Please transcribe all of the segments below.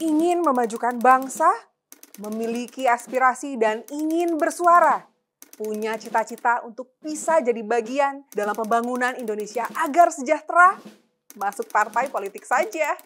ingin memajukan bangsa, memiliki aspirasi dan ingin bersuara, punya cita-cita untuk bisa jadi bagian dalam pembangunan Indonesia agar sejahtera, masuk partai politik saja.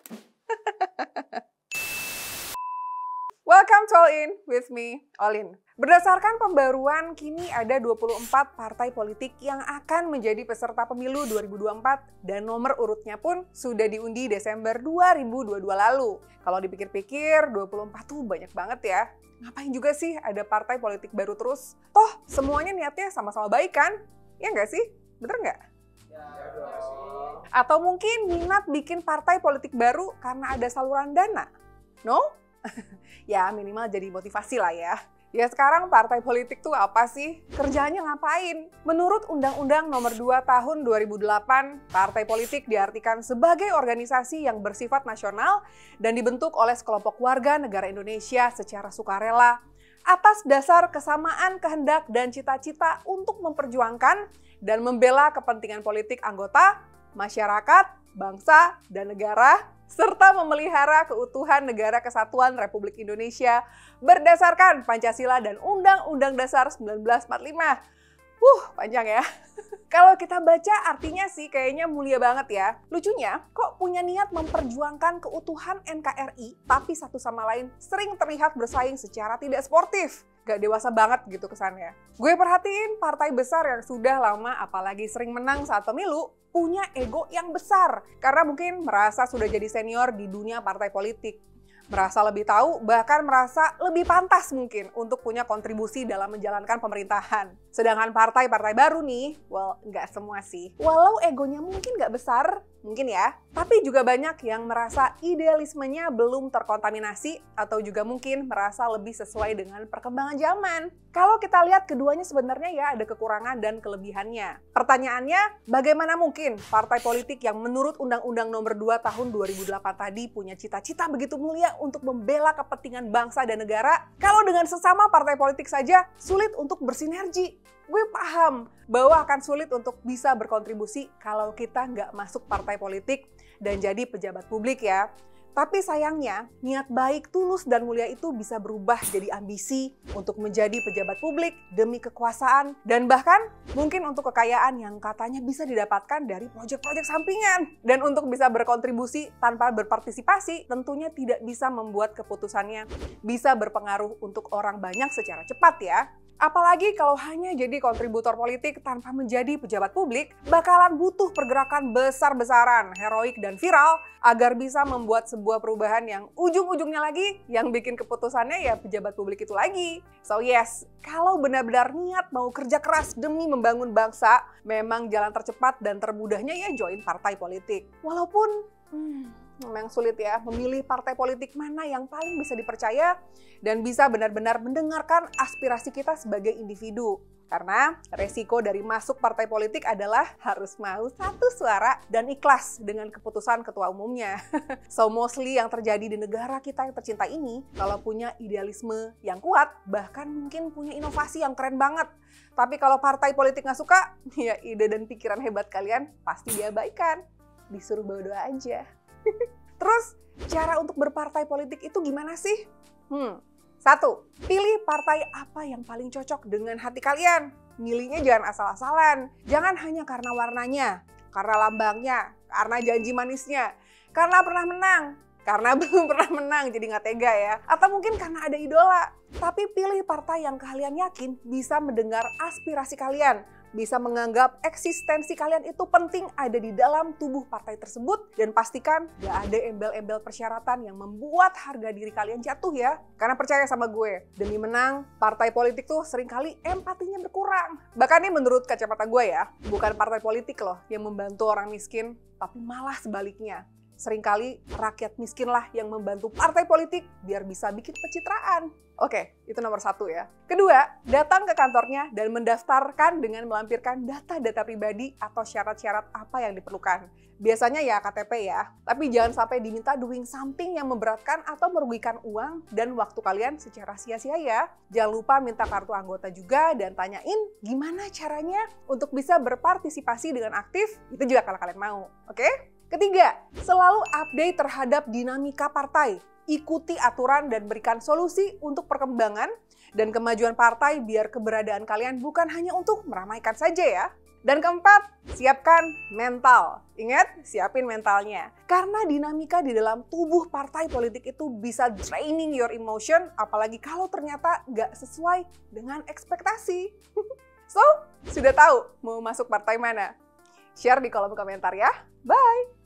Welcome to All In with me, All In. Berdasarkan pembaruan, kini ada 24 partai politik yang akan menjadi peserta pemilu 2024 dan nomor urutnya pun sudah diundi Desember 2022 lalu. Kalau dipikir-pikir, 24 tuh banyak banget ya. Ngapain juga sih ada partai politik baru terus? Toh, semuanya niatnya sama-sama baik kan? Ya nggak sih? Bener nggak? Atau mungkin minat bikin partai politik baru karena ada saluran dana? No? Ya minimal jadi motivasi lah ya. Ya sekarang partai politik tuh apa sih? Kerjanya ngapain? Menurut Undang-Undang Nomor 2 Tahun 2008, partai politik diartikan sebagai organisasi yang bersifat nasional dan dibentuk oleh sekelompok warga negara Indonesia secara sukarela atas dasar kesamaan kehendak dan cita-cita untuk memperjuangkan dan membela kepentingan politik anggota, masyarakat, bangsa, dan negara, serta memelihara keutuhan Negara Kesatuan Republik Indonesia berdasarkan Pancasila dan Undang-Undang Dasar 1945. Panjang ya. Kalau kita baca artinya sih kayaknya mulia banget ya. Lucunya, kok punya niat memperjuangkan keutuhan NKRI, tapi satu sama lain sering terlihat bersaing secara tidak sportif. Gak dewasa banget gitu kesannya. Gue perhatiin partai besar yang sudah lama apalagi sering menang saat pemilu, punya ego yang besar karena mungkin merasa sudah jadi senior di dunia partai politik. Merasa lebih tahu, bahkan merasa lebih pantas mungkin untuk punya kontribusi dalam menjalankan pemerintahan. Sedangkan partai-partai baru nih, well, nggak semua sih. Walau egonya mungkin nggak besar, mungkin ya, tapi juga banyak yang merasa idealismenya belum terkontaminasi atau juga mungkin merasa lebih sesuai dengan perkembangan zaman. Kalau kita lihat keduanya sebenarnya ya ada kekurangan dan kelebihannya. Pertanyaannya, bagaimana mungkin partai politik yang menurut Undang-Undang Nomor 2 Tahun 2008 tadi punya cita-cita begitu mulia untuk membela kepentingan bangsa dan negara, kalau dengan sesama partai politik saja sulit untuk bersinergi? Gue paham bahwa akan sulit untuk bisa berkontribusi kalau kita nggak masuk partai politik dan jadi pejabat publik ya. Tapi sayangnya, niat baik, tulus, dan mulia itu bisa berubah jadi ambisi untuk menjadi pejabat publik demi kekuasaan dan bahkan mungkin untuk kekayaan yang katanya bisa didapatkan dari proyek-proyek sampingan. Dan untuk bisa berkontribusi tanpa berpartisipasi, tentunya tidak bisa membuat keputusannya bisa berpengaruh untuk orang banyak secara cepat ya. Apalagi kalau hanya jadi kontributor politik tanpa menjadi pejabat publik, bakalan butuh pergerakan besar-besaran, heroik dan viral agar bisa membuat sebuah perubahan yang ujung-ujungnya lagi yang bikin keputusannya ya pejabat publik itu lagi. So yes, kalau benar-benar niat mau kerja keras demi membangun bangsa, memang jalan tercepat dan termudahnya ya join partai politik. Walaupun memang sulit ya memilih partai politik mana yang paling bisa dipercaya dan bisa benar-benar mendengarkan aspirasi kita sebagai individu. Karena resiko dari masuk partai politik adalah harus mau satu suara dan ikhlas dengan keputusan ketua umumnya. So mostly yang terjadi di negara kita yang tercinta ini, kalau punya idealisme yang kuat, bahkan mungkin punya inovasi yang keren banget. Tapi kalau partai politik nggak suka, ya ide dan pikiran hebat kalian pasti diabaikan. Disuruh bawa doa aja. Terus, cara untuk berpartai politik itu gimana sih? 1. Pilih partai apa yang paling cocok dengan hati kalian. Milihnya jangan asal-asalan. Jangan hanya karena warnanya, karena lambangnya, karena janji manisnya, karena pernah menang, karena belum pernah menang jadi nggak tega ya. Atau mungkin karena ada idola. Tapi pilih partai yang kalian yakin bisa mendengar aspirasi kalian, bisa menganggap eksistensi kalian itu penting ada di dalam tubuh partai tersebut, dan pastikan gak ada embel-embel persyaratan yang membuat harga diri kalian jatuh ya. Karena percaya sama gue, demi menang, partai politik tuh seringkali empatinya berkurang. Bahkan ini menurut kacamata gue ya, bukan partai politik loh yang membantu orang miskin, tapi malah sebaliknya. Seringkali rakyat miskinlah yang membantu partai politik biar bisa bikin pencitraan. Oke, itu nomor 1 ya. Kedua, datang ke kantornya dan mendaftarkan dengan melampirkan data-data pribadi atau syarat-syarat apa yang diperlukan. Biasanya ya KTP ya, tapi jangan sampai diminta doing something yang memberatkan atau merugikan uang dan waktu kalian secara sia-sia ya. Jangan lupa minta kartu anggota juga dan tanyain gimana caranya untuk bisa berpartisipasi dengan aktif, itu juga kalau kalian mau, oke? Ketiga, selalu update terhadap dinamika partai. ikuti aturan dan berikan solusi untuk perkembangan dan kemajuan partai biar keberadaan kalian bukan hanya untuk meramaikan saja ya. Dan keempat, siapkan mental. Ingat, siapin mentalnya. Karena dinamika di dalam tubuh partai politik itu bisa draining your emotion, apalagi kalau ternyata nggak sesuai dengan ekspektasi. So, sudah tahu mau masuk partai mana? Share di kolom komentar ya. Bye!